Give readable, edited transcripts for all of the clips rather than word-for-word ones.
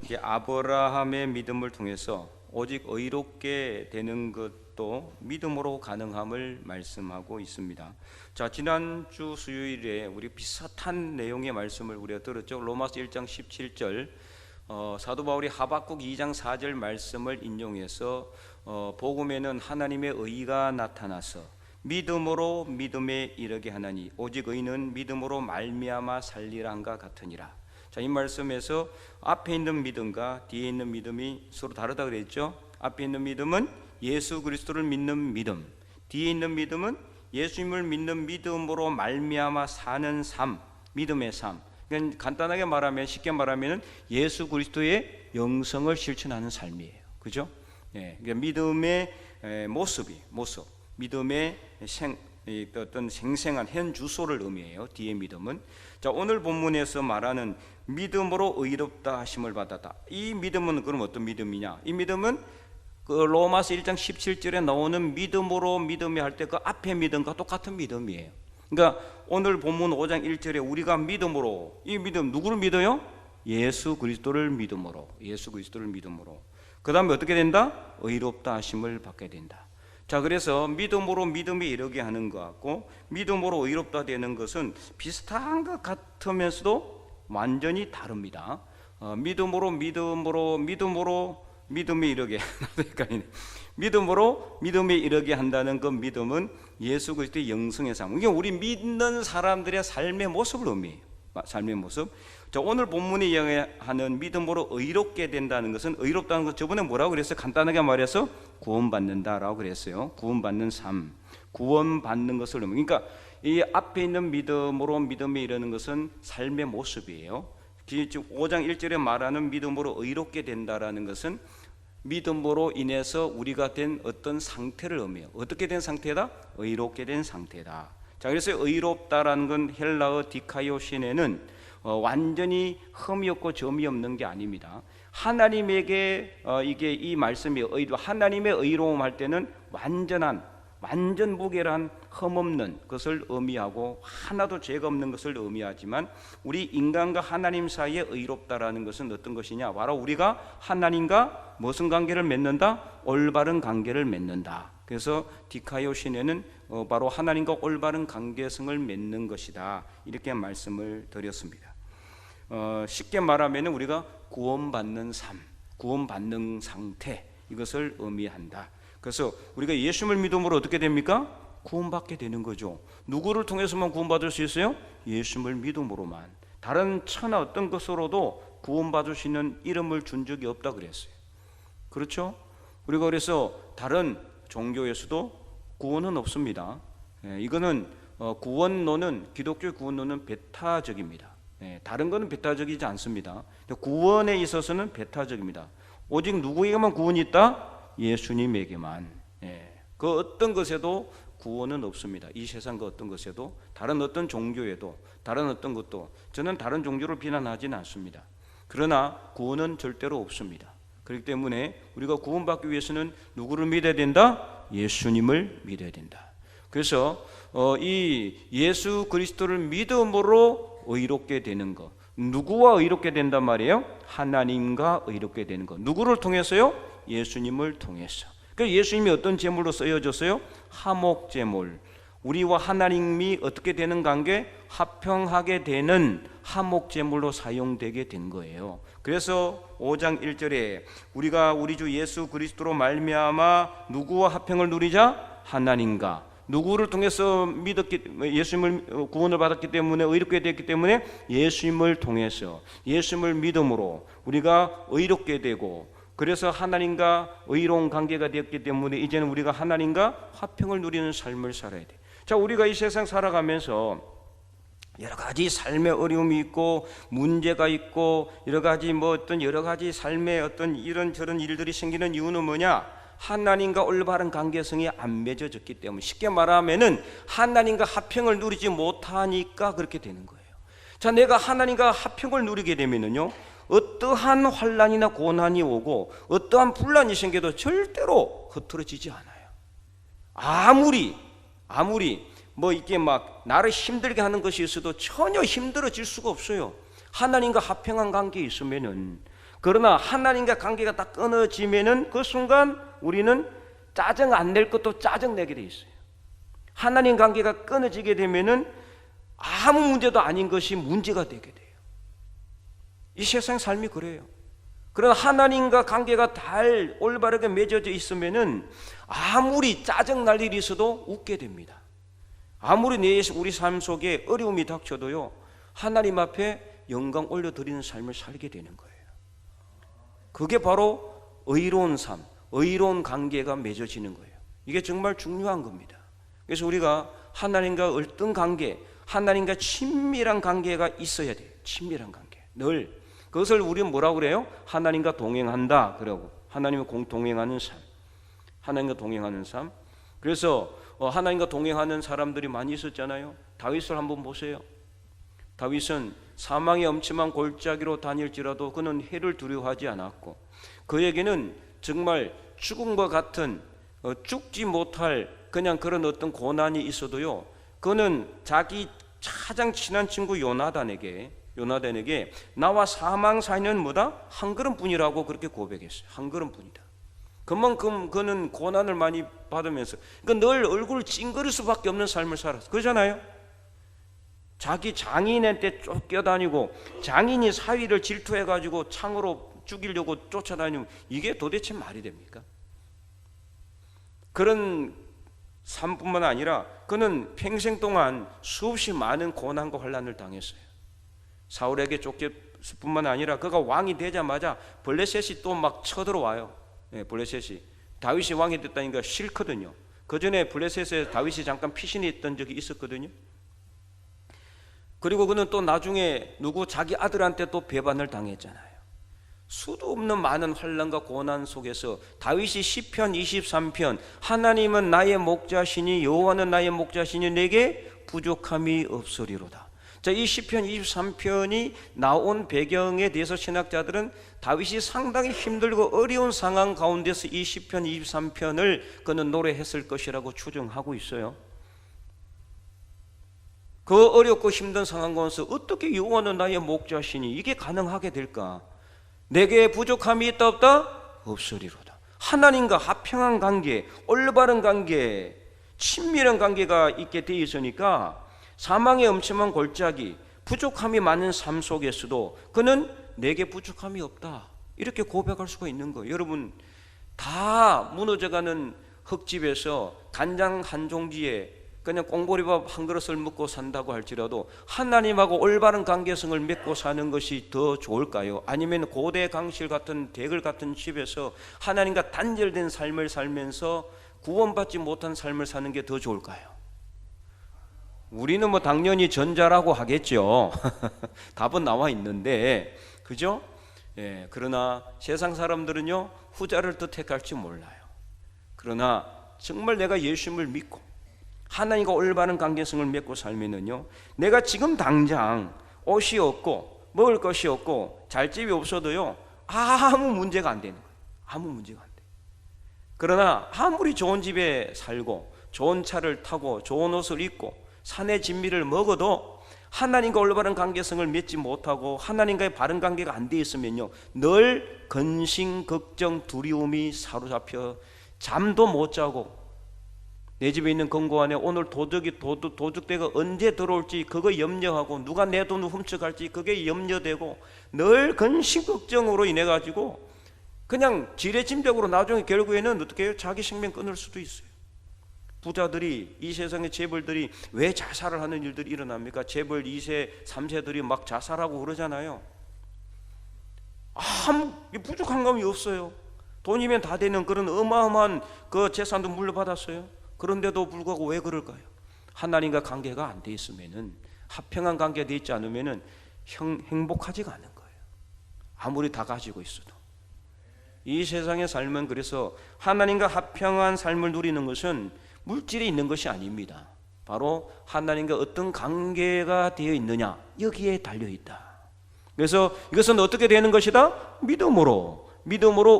이게 아브라함의 믿음을 통해서 오직 의롭게 되는 것도 믿음으로 가능함을 말씀하고 있습니다. 자, 지난주 수요일에 우리 비슷한 내용의 말씀을 우리가 들었죠. 로마서 1장 17절 사도 바울이 하박국 2장 4절 말씀을 인용해서 복음에는 하나님의 의가 나타나서 믿음으로 믿음에 이르게 하나니 오직 의는 믿음으로 말미암아 살리라 한가 같으니라. 자, 이 말씀에서 앞에 있는 믿음과 뒤에 있는 믿음이 서로 다르다 그랬죠. 앞에 있는 믿음은 예수 그리스도를 믿는 믿음, 뒤에 있는 믿음은 예수님을 믿는 믿음으로 말미암아 사는 삶, 믿음의 삶. 그러니까 간단하게 말하면, 쉽게 말하면 예수 그리스도의 영성을 실천하는 삶이에요. 그죠? 예, 그러니까 믿음의 모습, 믿음의 어떤 생생한 현 주소를 의미해요. 뒤에 믿음은. 자, 오늘 본문에서 말하는 믿음으로 의롭다 하심을 받았다. 이 믿음은 그럼 어떤 믿음이냐? 이 믿음은 그 로마서 1장 17절에 나오는 믿음으로 믿음이 할 때 그 앞에 믿음과 똑같은 믿음이에요. 그러니까 오늘 본문 5장 1절에 우리가 믿음으로, 이 믿음 누구를 믿어요? 예수 그리스도를 믿음으로. 예수 그리스도를 믿음으로. 그 다음에 어떻게 된다? 의롭다 하심을 받게 된다. 자, 그래서 믿음으로 믿음에 이르게 하는 것 같고 믿음으로 의롭다 되는 것은 비슷한 것 같으면서도 완전히 다릅니다. 믿음으로 믿음에 이르게 믿음으로 믿음에 이르게 한다는 그 믿음은 예수 그리스도의 영성의 삶, 이게 우리 믿는 사람들의 삶의 모습을 의미해요. 삶의 모습. 자, 오늘 본문이 이야기하는 믿음으로 의롭게 된다는 것은, 의롭다는 것 저번에 뭐라고 그랬어요? 간단하게 말해서 구원받는다라고 그랬어요. 구원받는 삶, 구원받는 것을 의미. 그러니까 이 앞에 있는 믿음으로 믿음에 이르는 것은 삶의 모습이에요. 지금 5장 1절에 말하는 믿음으로 의롭게 된다라는 것은 믿음으로 인해서 우리가 된 어떤 상태를 의미해요. 어떻게 된 상태다? 의롭게 된 상태다. 자, 그래서 의롭다라는 건 헬라어 디카이오시네는 완전히 흠이 없고 점이 없는 게 아닙니다. 하나님에게 이게 이 말씀이 하나님의 의로움 할 때는 완전 무결한 흠 없는 것을 의미하고 하나도 죄가 없는 것을 의미하지만, 우리 인간과 하나님 사이에 의롭다라는 것은 어떤 것이냐? 바로 우리가 하나님과 무슨 관계를 맺는다? 올바른 관계를 맺는다. 그래서 디카이오시네는 바로 하나님과 올바른 관계성을 맺는 것이다, 이렇게 말씀을 드렸습니다. 쉽게 말하면 우리가 구원받는 삶, 구원받는 상태, 이것을 의미한다. 그래서 우리가 예수님을 믿음으로 어떻게 됩니까? 구원받게 되는 거죠. 누구를 통해서만 구원받을 수 있어요? 예수님을 믿음으로만. 다른 천하 어떤 것으로도 구원받을 수 있는 이름을 준 적이 없다 그랬어요. 그렇죠? 우리가 그래서 다른 종교에서도 구원은 없습니다. 이거는 구원론은, 기독교 구원론은 배타적입니다. 다른 거는 배타적이지 않습니다. 구원에 있어서는 배타적입니다. 오직 누구에게만 구원이 있다? 예수님에게만. 그 어떤 것에도 구원은 없습니다. 이 세상 그 어떤 것에도, 다른 어떤 종교에도, 다른 어떤 것도. 저는 다른 종교를 비난하지는 않습니다. 그러나 구원은 절대로 없습니다. 그렇기 때문에 우리가 구원받기 위해서는 누구를 믿어야 된다? 예수님을 믿어야 된다. 그래서 이 예수 그리스도를 믿음으로 의롭게 되는 것, 누구와 의롭게 된단 말이에요? 하나님과 의롭게 되는 것. 누구를 통해서요? 예수님을 통해서. 그래서 예수님이 어떤 제물로 쓰여졌어요? 화목제물. 우리와 하나님이 어떻게 되는 관계? 화평하게 되는 화목제물로 사용되게 된 거예요. 그래서 5장 1절에 우리가 우리 주 예수 그리스도로 말미암아 누구와 화평을 누리자? 하나님과. 누구를 통해서 예수님을 구원을 받았기 때문에, 의롭게 됐기 때문에 예수님을 통해서, 예수님을 믿음으로 우리가 의롭게 되고, 그래서 하나님과 의로운 관계가 되었기 때문에 이제는 우리가 하나님과 화평을 누리는 삶을 살아야 돼. 자, 우리가 이 세상 살아가면서 여러 가지 삶의 어려움이 있고 문제가 있고 여러 가지 여러 가지 삶의 어떤 이런저런 일들이 생기는 이유는 뭐냐? 하나님과 올바른 관계성이 안 맺어졌기 때문에, 쉽게 말하면은 하나님과 화평을 누리지 못하니까 그렇게 되는 거예요. 자, 내가 하나님과 화평을 누리게 되면은요, 어떠한 환난이나 고난이 오고 어떠한 분란이 생겨도 절대로 흐트러지지 않아요. 아무리 이게 나를 힘들게 하는 것이 있어도 전혀 힘들어질 수가 없어요. 하나님과 화평한 관계에 있으면은 그러나 하나님과 관계가 딱 끊어지면은 그 순간 우리는 짜증 안 낼 것도 짜증 내게 돼 있어요. 하나님 관계가 끊어지게 되면은 아무 문제도 아닌 것이 문제가 되게 돼요. 이 세상 삶이 그래요. 그러나 하나님과 관계가 잘 올바르게 맺어져 있으면은 아무리 짜증 날 일이 있어도 웃게 됩니다. 아무리 우리 삶 속에 어려움이 닥쳐도요, 하나님 앞에 영광 올려드리는 삶을 살게 되는 거예요. 그게 바로 의로운 삶, 의로운 관계가 맺어지는 거예요. 이게 정말 중요한 겁니다. 그래서 우리가 하나님과 어떤 관계, 하나님과 친밀한 관계가 있어야 돼요. 친밀한 관계. 늘 그것을 우리는 뭐라고 그래요? 하나님과 동행한다 그러고, 하나님과 동행하는 삶, 하나님과 동행하는 삶. 그래서 하나님과 동행하는 사람들이 많이 있었잖아요. 다윗을 한번 보세요. 다윗은 사망의 엄침한 골짜기로 다닐지라도 그는 해를 두려워하지 않았고, 그에게는 정말 죽음과 같은 죽지 못할 그냥 그런 어떤 고난이 있어도요, 그는 자기 가장 친한 친구 요나단에게 나와 사망 사이는 뭐다? 한 걸음뿐이라고 그렇게 고백했어요. 한 걸음뿐이다. 그만큼 그는 고난을 많이 받으면서 늘 얼굴을 찡그릴 수밖에 없는 삶을 살았어요. 그러잖아요. 자기 장인한테 쫓겨다니고 장인이 사위를 질투해가지고 창으로 죽이려고 쫓아다니면 이게 도대체 말이 됩니까? 그런 삶뿐만 아니라 그는 평생 동안 수없이 많은 고난과 환난을 당했어요. 사울에게 쫓길 뿐만 아니라 그가 왕이 되자마자 블레셋이 또 막 쳐들어와요. 블레셋이 다윗이 왕이 됐다니까 싫거든요. 그 전에 블레셋에 다윗이 잠깐 피신이 있던 적이 있었거든요. 그리고 그는 또 나중에 자기 아들한테 또 배반을 당했잖아요. 수도 없는 많은 환난과 고난 속에서 다윗이 시편 23편 하나님은 나의 목자시니 여호와는 나의 목자시니 내게 부족함이 없으리로다. 자, 이 시편 23편이 나온 배경에 대해서 신학자들은 다윗이 상당히 힘들고 어려운 상황 가운데서 이 시편 23편을 그는 노래했을 것이라고 추정하고 있어요. 그 어렵고 힘든 상황 가운데서 어떻게 여호와는 나의 목자시니 이게 가능하게 될까? 내게 부족함이 있다 없다? 없으리로다. 하나님과 화평한 관계, 올바른 관계, 친밀한 관계가 있게 되어 있으니까 사망의 엄침한 골짜기, 부족함이 많은 삶 속에서도 그는 내게 부족함이 없다 이렇게 고백할 수가 있는 거예요. 여러분, 다 무너져가는 흙집에서 간장 한 종지에 그냥 꽁보리밥 한 그릇을 먹고 산다고 할지라도 하나님하고 올바른 관계성을 맺고 사는 것이 더 좋을까요? 아니면 고대 강실 같은 대글 같은 집에서 하나님과 단절된 삶을 살면서 구원받지 못한 삶을 사는 게 더 좋을까요? 우리는 뭐 당연히 전자라고 하겠죠. 답은 나와 있는데, 그죠? 예, 그러나 세상 사람들은요 후자를 더 택할지 몰라요. 그러나 정말 내가 예수님을 믿고 하나님과 올바른 관계성을 맺고 살면은요, 내가 지금 당장 옷이 없고 먹을 것이 없고 잘 집이 없어도요 아무 문제가 안 되는 거예요. 아무 문제가 안 돼. 그러나 아무리 좋은 집에 살고 좋은 차를 타고 좋은 옷을 입고 산의 진미를 먹어도 하나님과 올바른 관계성을 맺지 못하고 하나님과의 바른 관계가 안 돼 있으면요 늘 근심, 걱정, 두려움이 사로잡혀 잠도 못 자고 내 집에 있는 금고 안에 오늘 도둑대가 언제 들어올지 그거 염려하고 누가 내 돈을 훔쳐갈지 그게 염려되고 늘 근심 걱정으로 인해 가지고 그냥 지레짐작으로 나중에 결국에는 어떻게 해요? 자기 생명 끊을 수도 있어요. 부자들이, 이 세상의 재벌들이 왜 자살을 하는 일들이 일어납니까? 재벌 2세, 3세들이 막 자살하고 그러잖아요. 아무 부족한 감이 없어요. 돈이면 다 되는 그런 어마어마한 그 재산도 물려받았어요. 그런데도 불구하고 왜 그럴까요? 하나님과 관계가 안 돼 있으면은, 화평한 관계가 돼 있지 않으면은 행복하지가 않은 거예요. 아무리 다 가지고 있어도. 이 세상의 삶은 그래서 하나님과 화평한 삶을 누리는 것은 물질이 있는 것이 아닙니다. 바로 하나님과 어떤 관계가 되어 있느냐, 여기에 달려 있다. 그래서 이것은 어떻게 되는 것이다? 믿음으로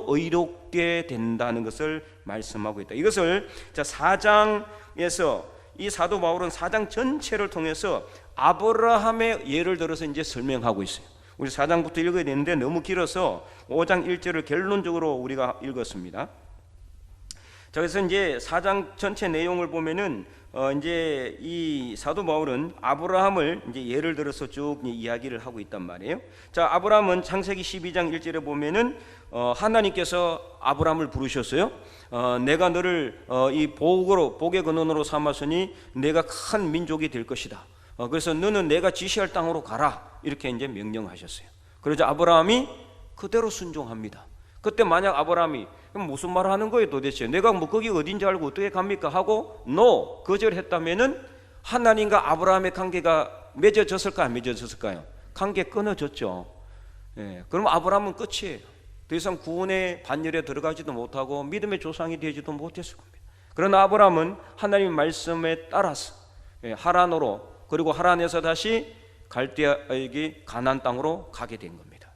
의롭게 된다는 것을 말씀하고 있다. 이것을 4장에서 이 사도 바울은 4장 전체를 통해서 아브라함의 예를 들어서 이제 설명하고 있어요. 우리 4장부터 읽어야 되는데 너무 길어서 5장 1절을 결론적으로 우리가 읽었습니다. 자, 그래서 이제 4장 전체 내용을 보면은 이제 이 사도 바울은 아브라함을 이제 예를 들어서 쭉 이야기를 하고 있단 말이에요. 자, 아브라함은 창세기 12장 1절에 보면은 하나님께서 아브라함을 부르셨어요. 내가 너를 이 복의 근원으로 삼았으니 내가 큰 민족이 될 것이다. 그래서 너는 내가 지시할 땅으로 가라. 이렇게 이제 명령하셨어요. 그러자 아브라함이 그대로 순종합니다. 그때 만약 아브라함이 그럼 무슨 말을 하는 거예요 도대체? 내가 뭐 거기 어딘지 알고 어떻게 갑니까? 하고 거절했다면은 하나님과 아브라함의 관계가 맺어졌을까요? 안 맺어졌을까요? 관계 끊어졌죠. 예, 그럼 아브라함은 끝이에요. 더 이상 구원의 반열에 들어가지도 못하고 믿음의 조상이 되지도 못했을 겁니다. 그러나 아브라함은 하나님의 말씀에 따라서 하란으로, 그리고 하란에서 다시 갈대아에게 가나안 땅으로 가게 된 겁니다.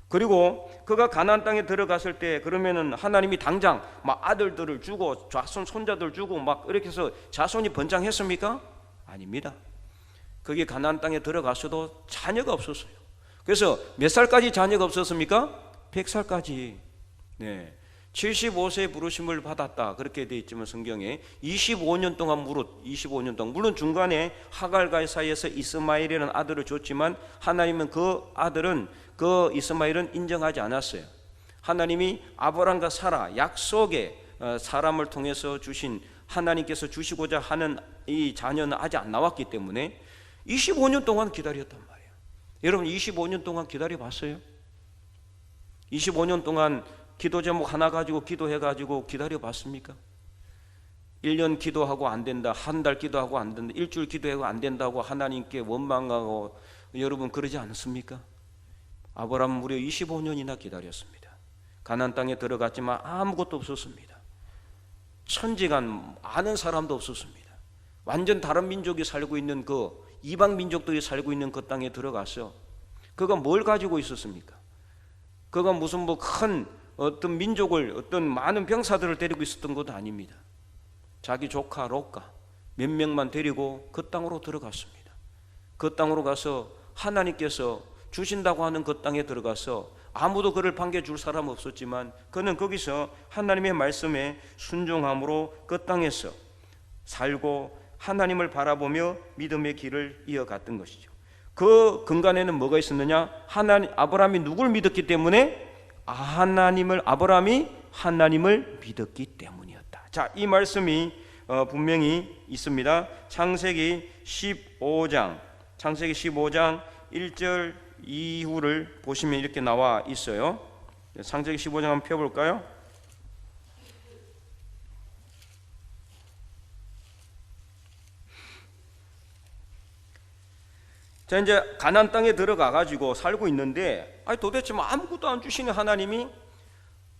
그리고 그가 가나안 땅에 들어갔을 때 그러면은 하나님이 당장 막 아들들을 주고 자손 손자들 주고 막 이렇게 해서 자손이 번창했습니까? 아닙니다. 그게 가나안 땅에 들어가서도 자녀가 없었어요. 그래서 몇 살까지 자녀가 없었습니까? 100살까지. 네. 75세의 부르심을 받았다 그렇게 되어 있지만 성경에 25년 동안 물론 중간에 하갈과의 사이에서 이스마엘이라는 아들을 줬지만 하나님은 그 이스마엘은 인정하지 않았어요. 하나님이 아브람과 사라 약속의 사람을 통해서 주신, 하나님께서 주시고자 하는 이 자녀는 아직 안 나왔기 때문에 25년 동안 기다렸단 말이에요. 여러분 25년 동안 기다려봤어요? 25년 동안 기도 제목 하나 가지고 기도해가지고 기다려봤습니까? 1년 기도하고 안 된다, 한 달 기도하고 안 된다, 일주일 기도하고 안 된다고 하나님께 원망하고 여러분 그러지 않습니까? 아브라함은 무려 25년이나 기다렸습니다. 가나안 땅에 들어갔지만 아무것도 없었습니다. 천지간 아는 사람도 없었습니다. 완전 다른 민족이 살고 있는 그 이방 민족들이 살고 있는 그 땅에 들어가서 그가 뭘 가지고 있었습니까? 그가 무슨 뭐 큰 어떤 민족을, 어떤 많은 병사들을 데리고 있었던 것도 아닙니다. 자기 조카 롯가 몇 명만 데리고 그 땅으로 들어갔습니다. 그 땅으로 가서 하나님께서 주신다고 하는 그 땅에 들어가서 아무도 그를 반겨줄 사람 없었지만 그는 거기서 하나님의 말씀에 순종함으로 그 땅에서 살고 하나님을 바라보며 믿음의 길을 이어갔던 것이죠. 그 근간에는 뭐가 있었느냐? 아브라함이 누굴 믿었기 때문에? 아브라함이 하나님을 믿었기 때문이었다. 자, 이 말씀이 분명히 있습니다. 창세기 15장 1절 이후를 보시면 이렇게 나와 있어요. 창세기 15장 한번 펴볼까요? 자, 이제 가나안 땅에 들어가 가지고 살고 있는데 도대체 뭐 아무것도 안 주시는 하나님이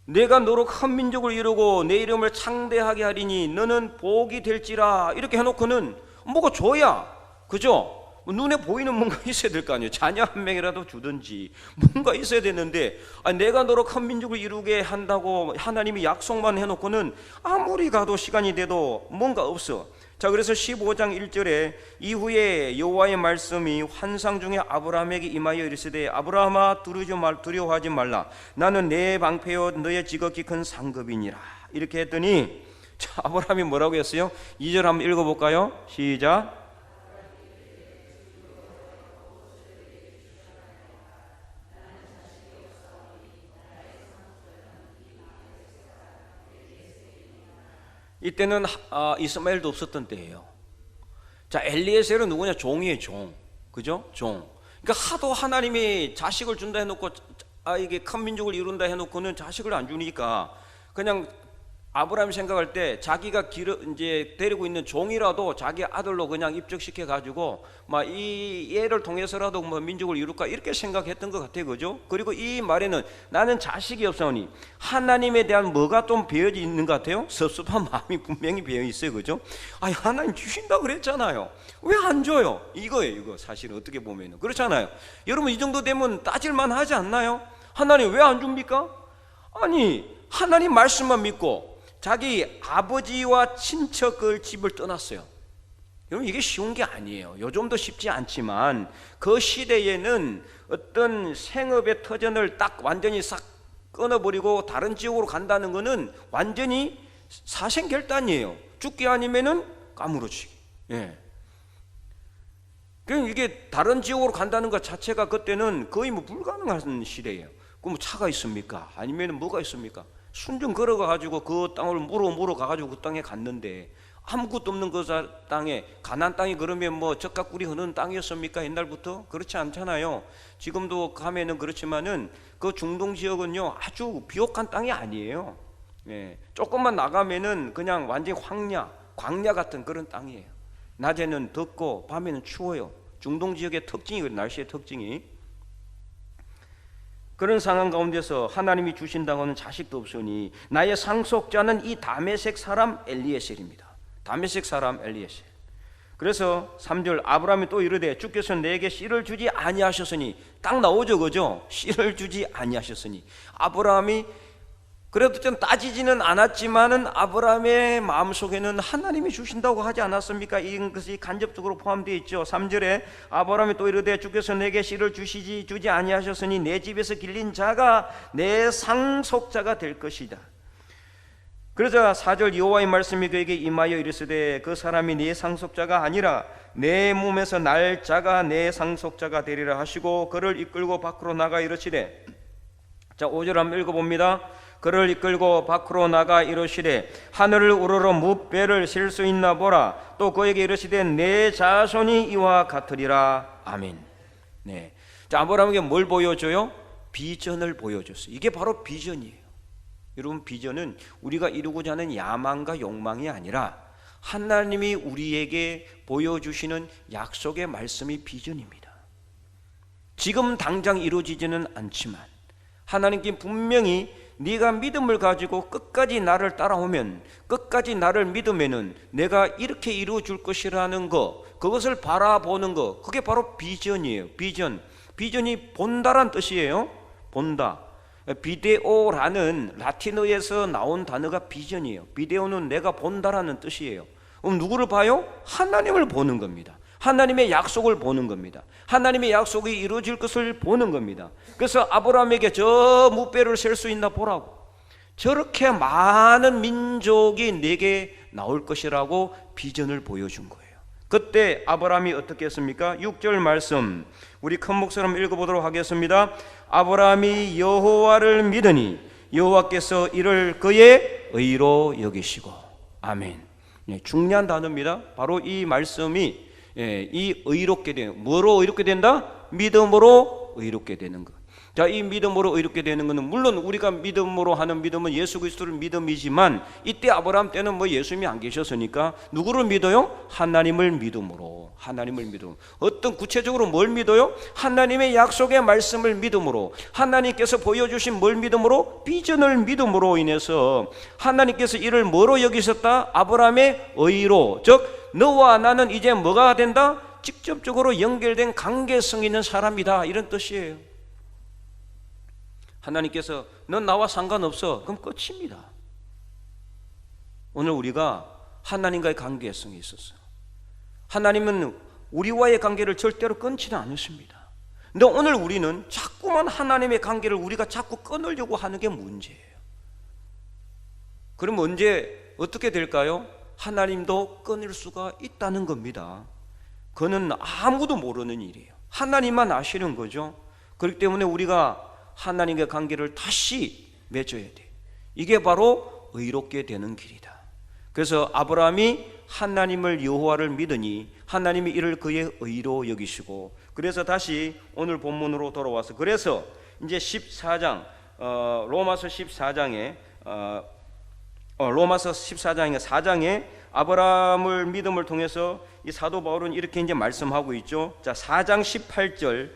내가 너로 큰 민족을 이루고 내 이름을 창대하게 하리니 너는 복이 될지라 이렇게 해놓고는 뭐가 줘야, 그죠? 눈에 보이는 뭔가 있어야 될 거 아니에요. 자녀 한 명이라도 주든지 뭔가 있어야 되는데 내가 너로 큰 민족을 이루게 한다고 하나님이 약속만 해놓고는 아무리 가도 시간이 돼도 뭔가 없어. 자, 그래서 15장 1절에 이후에 여호와의 말씀이 환상 중에 아브라함에게 임하여 이르시되 아브라함아 두려워하지 말라. 나는 내 방패요 너의 지극히 큰 상급이니라. 이렇게 했더니 자, 아브라함이 뭐라고 했어요? 2절 한번 읽어볼까요? 시작. 이때는 이스마엘도 없었던 때예요. 자, 엘리에셀은 누구냐? 종이에요, 종. 그죠? 종. 그러니까 하도 하나님이 자식을 준다 해놓고 이게 큰 민족을 이룬다 해놓고는 자식을 안 주니까 그냥 아브라함이 생각할 때 자기가 이제 데리고 있는 종이라도 자기 아들로 그냥 입적시켜 가지고 막 이 얘를 통해서라도 뭐 민족을 이룰까 이렇게 생각했던 것 같아요, 그죠? 그리고 이 말에는 나는 자식이 없사오니 하나님에 대한 뭐가 좀 배어져 있는 것 같아요? 섭섭한 마음이 분명히 배어 있어요, 그죠? 하나님 주신다 그랬잖아요. 왜 안 줘요? 이거예요, 이거 사실 어떻게 보면은 그렇잖아요. 여러분 이 정도 되면 따질만 하지 않나요? 하나님 왜 안 줍니까? 하나님 말씀만 믿고 자기 아버지와 친척을 집을 떠났어요. 여러분, 이게 쉬운 게 아니에요. 요즘도 쉽지 않지만 그 시대에는 어떤 생업의 터전을 딱 완전히 싹 끊어버리고 다른 지역으로 간다는 것은 완전히 사생결단이에요. 죽기 아니면은 까무러치기. 예. 그럼 이게 다른 지역으로 간다는 것 자체가 그때는 거의 뭐 불가능한 시대예요. 그럼 뭐 차가 있습니까? 아니면 뭐가 있습니까? 순정 걸어가가지고 그 땅을 물어 가가지고 그 땅에 갔는데, 아무것도 없는 그 땅에, 가나안 땅이 그러면 뭐 젓가꾸리 흐르는 땅이었습니까? 옛날부터? 그렇지 않잖아요. 지금도 가면은 그렇지만은 그 중동 지역은요 아주 비옥한 땅이 아니에요. 예. 조금만 나가면은 그냥 완전히 광야 같은 그런 땅이에요. 낮에는 덥고 밤에는 추워요. 중동 지역의 특징이, 날씨의 특징이. 그런 상황 가운데서 하나님이 주신다고 하는 자식도 없으니 나의 상속자는 이 다메섹 사람 엘리에셀입니다. 다메섹 사람 엘리에셀. 그래서 3절, 아브라함이 또 이르되 주께서 내게 씨를 주지 아니하셨으니, 딱 나오죠, 그죠? 씨를 주지 아니하셨으니. 아브라함이 그래도 좀 따지지는 않았지만은 아브라함의 마음속에는 하나님이 주신다고 하지 않았습니까? 이것이 간접적으로 포함되어 있죠. 3절에 아브라함이 또 이르되 주께서 내게 씨를 주지 아니하셨으니 내 집에서 길린 자가 내 상속자가 될 것이다. 그러자 4절, 여호와의 말씀이 그에게 임하여 이르시되 그 사람이 네 상속자가 아니라 내 몸에서 날 자가 내 상속자가 되리라 하시고 그를 이끌고 밖으로 나가 이르시되. 자, 5절 한번 읽어봅니다. 그를 이끌고 밖으로 나가 이르시되 하늘을 우러러 무배를 실 수 있나 보라. 또 그에게 이르시되 내 자손이 이와 같으리라. 아멘. 네. 자, 아브라함에게 뭘 보여줘요? 비전을 보여줬어요. 이게 바로 비전이에요. 여러분, 비전은 우리가 이루고자 하는 야망과 욕망이 아니라 하나님이 우리에게 보여주시는 약속의 말씀이 비전입니다. 지금 당장 이루어지지는 않지만 하나님께 분명히 네가 믿음을 가지고 끝까지 나를 따라오면, 끝까지 나를 믿으면은 내가 이렇게 이루어 줄 것이라는 거, 그것을 바라보는 거, 그게 바로 비전이에요. 비전이 본다란 뜻이에요. 본다. 비데오라는 라틴어에서 나온 단어가 비전이에요. 비데오는 내가 본다라는 뜻이에요. 그럼 누구를 봐요? 하나님을 보는 겁니다. 하나님의 약속을 보는 겁니다. 하나님의 약속이 이루어질 것을 보는 겁니다. 그래서 아브라함에게 저 무배를 셀 수 있나 보라고, 저렇게 많은 민족이 내게 나올 것이라고 비전을 보여준 거예요. 그때 아브라함이 어떻게 했습니까? 6절 말씀 우리 큰 목소리로 한번 읽어보도록 하겠습니다. 아브라함이 여호와를 믿으니 여호와께서 이를 그의 의로 여기시고. 아멘. 중요한 단어입니다. 바로 이 말씀이 이 의롭게 되는, 뭐로 의롭게 된다? 믿음으로 의롭게 되는 것. 자, 이 믿음으로 의롭게 되는 것은 물론 우리가 믿음으로 하는 믿음은 예수 그리스도를 믿음이지만, 이때 아브라함 때는 뭐 예수님이 안 계셨으니까 누구를 믿어요? 하나님을 믿음으로. 하나님을 믿음. 어떤 구체적으로 뭘 믿어요? 하나님의 약속의 말씀을 믿음으로, 하나님께서 보여주신 뭘 믿음으로? 비전을 믿음으로 인해서 하나님께서 이를 뭐로 여기셨다? 아브라함의 의로. 즉 너와 나는 이제 뭐가 된다? 직접적으로 연결된 관계성 있는 사람이다, 이런 뜻이에요. 하나님께서 넌 나와 상관없어, 그럼 끝입니다. 오늘 우리가 하나님과의 관계성이 있었어요. 하나님은 우리와의 관계를 절대로 끊지는 않으십니다. 근데 오늘 우리는 자꾸만 하나님의 관계를 우리가 자꾸 끊으려고 하는 게 문제예요. 그럼 언제 어떻게 될까요? 하나님도 끊을 수가 있다는 겁니다. 그는 아무도 모르는 일이에요. 하나님만 아시는 거죠. 그렇기 때문에 우리가 하나님의 관계를 다시 맺어야 돼. 이게 바로 의롭게 되는 길이다. 그래서 아브라함이 하나님을, 여호와를 믿으니 하나님이 이를 그의 의로 여기시고. 그래서 다시 오늘 본문으로 돌아와서, 그래서 이제 14장 로마서 14장에 로마서 14장의 4장에 아브라함을 믿음을 통해서 이 사도 바울은 이렇게 이제 말씀하고 있죠. 자, 4장 18절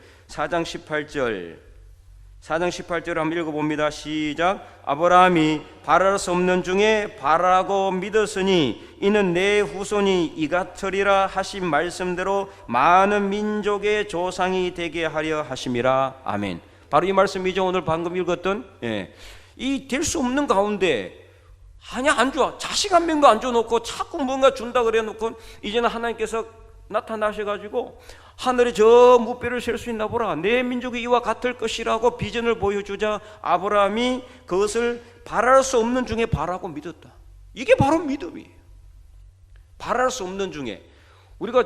한번 읽어봅니다. 시작. 아브라함이 바랄 수 없는 중에 바라고 믿었으니 이는 내 후손이 이같으리라 하신 말씀대로 많은 민족의 조상이 되게 하려 하심이라. 아멘. 바로 이 말씀이죠. 오늘 방금 읽었던. 이 될 수 없는 가운데 아니야, 안 줘. 자식 한 명도 안 줘놓고 자꾸 뭔가 준다 그래 놓고 이제는 하나님께서 나타나셔가지고 하늘에 저 무뼈를 셀 수 있나 보라, 내 민족이 이와 같을 것이라고 비전을 보여주자 아브라함이 그것을 바랄 수 없는 중에 바라고 믿었다. 이게 바로 믿음이에요. 바랄 수 없는 중에. 우리가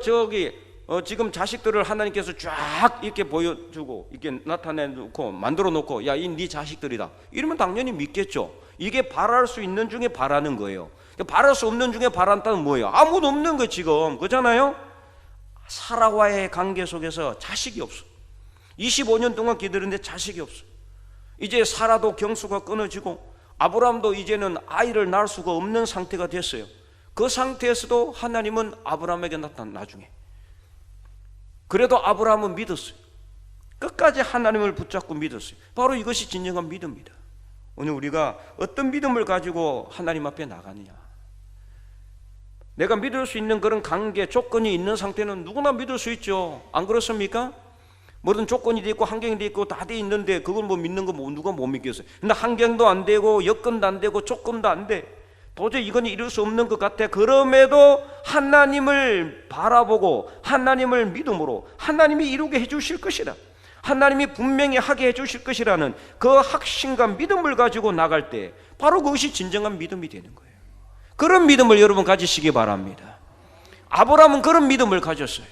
지금 자식들을 하나님께서 쫙 이렇게 보여주고 이렇게 나타내놓고 만들어 놓고 야, 이 네 자식들이다 이러면 당연히 믿겠죠. 이게 바랄 수 있는 중에 바라는 거예요. 바랄 수 없는 중에 바란다는 뭐예요? 아무도 없는 거 지금. 그렇잖아요. 사라와의 관계 속에서 자식이 없어. 25년 동안 기다렸는데 자식이 없어. 이제 사라도 경수가 끊어지고 아브라함도 이제는 아이를 낳을 수가 없는 상태가 됐어요. 그 상태에서도 하나님은 아브라함에게 나중에 그래도 아브라함은 믿었어요. 끝까지 하나님을 붙잡고 믿었어요. 바로 이것이 진정한 믿음입니다. 오늘 우리가 어떤 믿음을 가지고 하나님 앞에 나가느냐. 내가 믿을 수 있는 그런 관계, 조건이 있는 상태는 누구나 믿을 수 있죠. 안 그렇습니까? 뭐든 조건이 돼 있고 환경이 돼 있고 다 돼 있는데 그걸 뭐 믿는 거 누가 못 믿겠어요. 근데 환경도 안 되고 여건도 안 되고 조건도 안 돼. 도저히 이건 이룰 수 없는 것 같아. 그럼에도 하나님을 바라보고 하나님을 믿음으로 하나님이 이루게 해주실 것이다, 하나님이 분명히 하게 해주실 것이라는 그 확신과 믿음을 가지고 나갈 때 바로 그것이 진정한 믿음이 되는 거예요. 그런 믿음을 여러분 가지시기 바랍니다. 아브라함은 그런 믿음을 가졌어요.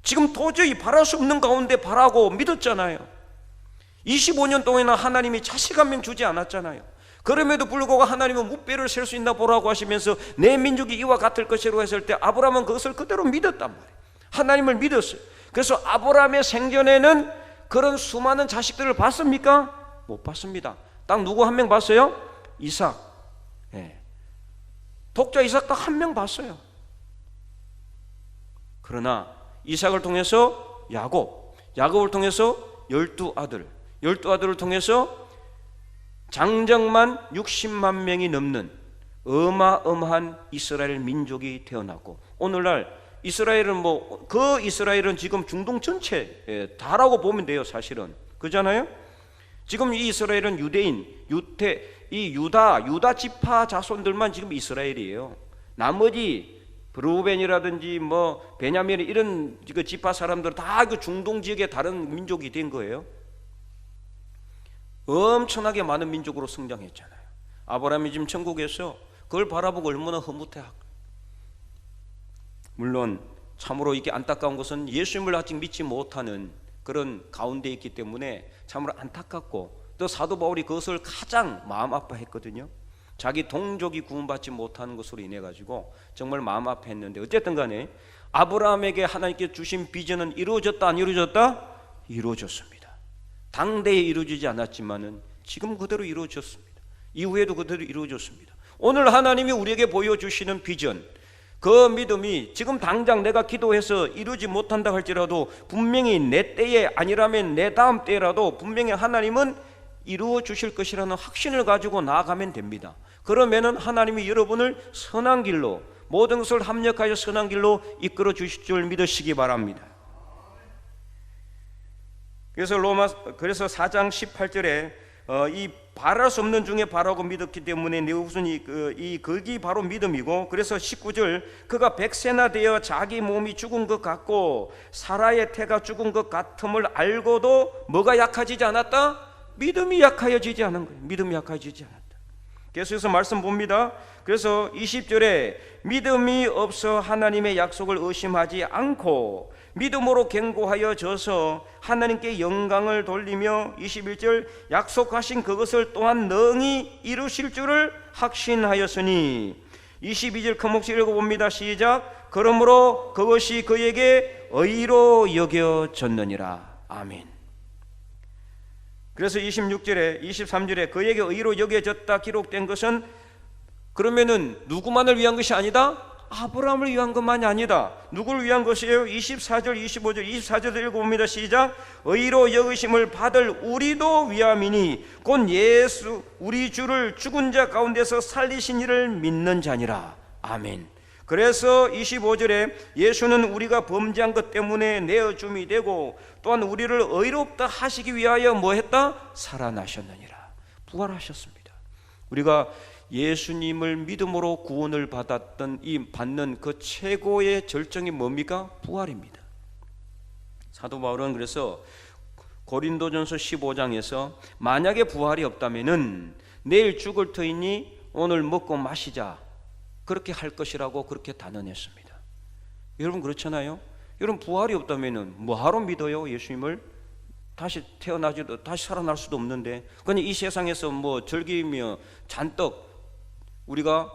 지금 도저히 바랄 수 없는 가운데 바라고 믿었잖아요. 25년 동안이나 하나님이 자식 한 명 주지 않았잖아요. 그럼에도 불구하고 하나님은 무뼈를 셀 수 있나 보라고 하시면서 내 민족이 이와 같을 것이라고 했을 때 아브라함은 그것을 그대로 믿었단 말이에요. 하나님을 믿었어요. 그래서 아브라함의 생전에는 그런 수많은 자식들을 봤습니까? 못 봤습니다. 딱 누구 한 명 봤어요? 이삭. 독자 이삭 딱 한 명 봤어요. 그러나 이삭을 통해서 야곱을 통해서 12아들, 12아들을 통해서 장정만 60만 명이 넘는 어마어마한 이스라엘 민족이 태어났고, 오늘날 이스라엘은 이스라엘은 지금 중동 전체 다라고 보면 돼요. 사실은 그잖아요. 지금 이 이스라엘은 유대인, 유다 지파 자손들만 지금 이스라엘이에요. 나머지 브루벤이라든지 베냐민 이런 그 지파 사람들 다 그 중동 지역의 다른 민족이 된 거예요. 엄청나게 많은 민족으로 성장했잖아요. 아브라함이 지금 천국에서 그걸 바라보고 얼마나 흐뭇해. 물론 참으로 이게 안타까운 것은 예수님을 아직 믿지 못하는 그런 가운데 있기 때문에 참으로 안타깝고, 또 사도 바울이 그것을 가장 마음 아파했거든요. 자기 동족이 구원받지 못하는 것으로 인해 가지고 정말 마음 아파했는데, 어쨌든 간에 아브라함에게 하나님께 주신 비전은 이루어졌다 안 이루어졌다? 이루어졌습니다. 당대에 이루어지지 않았지만은 지금 그대로 이루어졌습니다. 이후에도 그대로 이루어졌습니다. 오늘 하나님이 우리에게 보여주시는 비전, 그 믿음이 지금 당장 내가 기도해서 이루지 못한다 할지라도 분명히 내 때에 아니라면 내 다음 때라도 분명히 하나님은 이루어 주실 것이라는 확신을 가지고 나아가면 됩니다. 그러면은 하나님이 여러분을 선한 길로, 모든 것을 합력하여 선한 길로 이끌어 주실 줄 믿으시기 바랍니다. 그래서 4장 18절에 이 바랄 수 없는 중에 바라고 믿었기 때문에 내 후손이 그게 바로 믿음이고, 그래서 19절 그가 100세나 되어 자기 몸이 죽은 것 같고 사라의 태가 죽은 것 같음을 알고도 뭐가 약해지지 않았다? 믿음이 약해지지 않은 거예요. 믿음이 약해지지 않았다. 계속해서 말씀 봅니다. 그래서 20절에 믿음이 없어 하나님의 약속을 의심하지 않고 믿음으로 견고하여 져서 하나님께 영광을 돌리며, 21절 약속하신 그것을 또한 능히 이루실 줄을 확신하였으니, 22절 큰 목소리 읽어봅니다. 시작. 그러므로 그것이 그에게 의로 여겨졌느니라. 아멘. 그래서 26절에 23절에 그에게 의로 여겨졌다 기록된 것은 그러면은 누구만을 위한 것이 아니다? 아브라함을 위한 것만이 아니다. 누구를 위한 것이에요? 24절 25절 24절도 읽어봅니다. 시작. 의로 여기심을 받을 우리도 위함이니 곧 예수 우리 주를 죽은 자 가운데서 살리신 이를 믿는 자니라. 아멘. 그래서 25절에 예수는 우리가 범죄한 것 때문에 내어줌이 되고 또한 우리를 의롭다 하시기 위하여 뭐 했다? 살아나셨느니라. 부활하셨습니다. 우리가 예수님을 믿음으로 구원을 받는 그 최고의 절정이 뭡니까? 부활입니다. 사도 바울은 그래서 고린도전서 15장에서 만약에 부활이 없다면은 내일 죽을 터이니 오늘 먹고 마시자, 그렇게 할 것이라고 그렇게 단언했습니다. 여러분 그렇잖아요. 여러분 부활이 없다면은 뭐하러 믿어요? 예수님을 다시 태어나지도 다시 살아날 수도 없는데, 그냥 이 세상에서 뭐 즐기며 잔뜩 우리가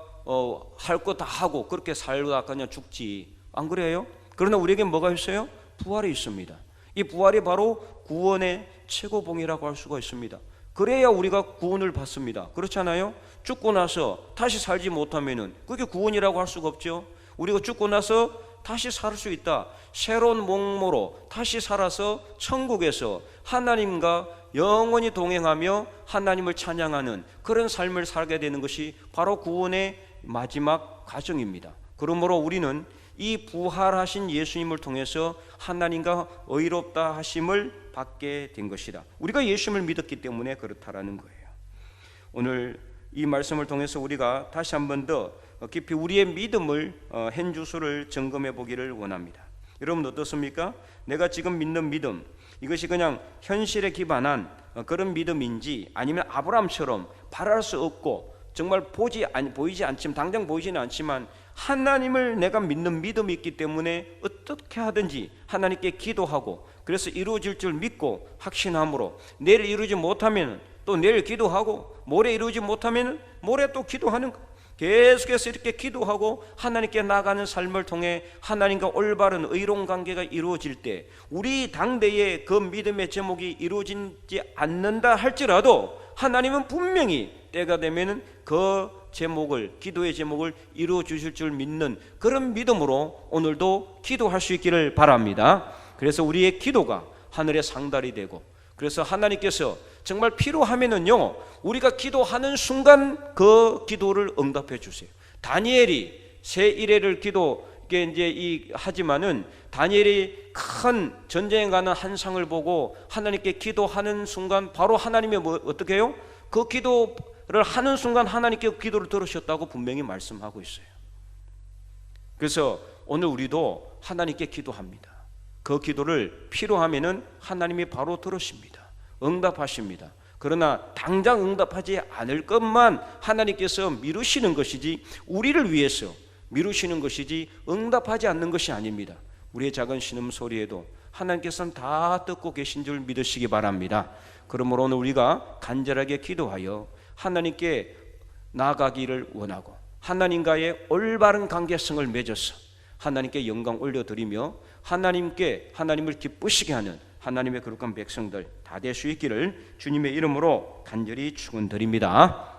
할 거 다 하고 그렇게 살다가 그냥 죽지, 안 그래요? 그러나 우리에게 뭐가 있어요? 부활이 있습니다. 이 부활이 바로 구원의 최고봉이라고 할 수가 있습니다. 그래야 우리가 구원을 받습니다. 그렇잖아요? 죽고 나서 다시 살지 못하면은 그게 구원이라고 할 수가 없죠. 우리가 죽고 나서 다시 살 수 있다. 새로운 몸으로 다시 살아서 천국에서 하나님과 영원히 동행하며 하나님을 찬양하는 그런 삶을 살게 되는 것이 바로 구원의 마지막 과정입니다. 그러므로 우리는 이 부활하신 예수님을 통해서 하나님과 의롭다 하심을 받게 된 것이다. 우리가 예수님을 믿었기 때문에 그렇다라는 거예요. 오늘 이 말씀을 통해서 우리가 다시 한 번 더 깊이 우리의 믿음을 현주소를 점검해 보기를 원합니다. 여러분 어떻습니까? 내가 지금 믿는 믿음, 이것이 그냥 현실에 기반한 그런 믿음인지, 아니면 아브라함처럼 바랄 수 없고 정말 보이지 않지만, 당장 보이지는 않지만 하나님을 내가 믿는 믿음이 있기 때문에 어떻게 하든지 하나님께 기도하고, 그래서 이루어질 줄 믿고 확신함으로 내일 이루지 못하면 또 내일 기도하고, 모레 이루지 못하면 모레 또 기도하는 것, 계속해서 이렇게 기도하고 하나님께 나가는 삶을 통해 하나님과 올바른 의로운 관계가 이루어질 때, 우리 당대의 그 믿음의 제목이 이루어지지 않는다 할지라도 하나님은 분명히 때가 되면 그 제목을, 기도의 제목을 이루어 주실 줄 믿는 그런 믿음으로 오늘도 기도할 수 있기를 바랍니다. 그래서 우리의 기도가 하늘의 상달이 되고, 그래서 하나님께서 정말 필요하면은요, 우리가 기도하는 순간 그 기도를 응답해 주세요. 다니엘이 새 이레를 하지만은 다니엘이 큰 전쟁에 가는 한상을 보고 하나님께 기도하는 순간 바로 하나님이 어떻게 해요? 그 기도를 하는 순간 하나님께 기도를 들으셨다고 분명히 말씀하고 있어요. 그래서 오늘 우리도 하나님께 기도합니다. 그 기도를 필요하면은 하나님이 바로 들으십니다. 응답하십니다. 그러나 당장 응답하지 않을 것만 하나님께서 미루시는 것이지, 우리를 위해서 미루시는 것이지 응답하지 않는 것이 아닙니다. 우리의 작은 신음소리에도 하나님께서는 다 듣고 계신 줄 믿으시기 바랍니다. 그러므로 오늘 우리가 간절하게 기도하여 하나님께 나아가기를 원하고, 하나님과의 올바른 관계성을 맺어서 하나님께 영광 올려드리며 하나님을 기쁘시게 하는 하나님의 거룩한 백성들 다 될 수 있기를 주님의 이름으로 간절히 축원드립니다.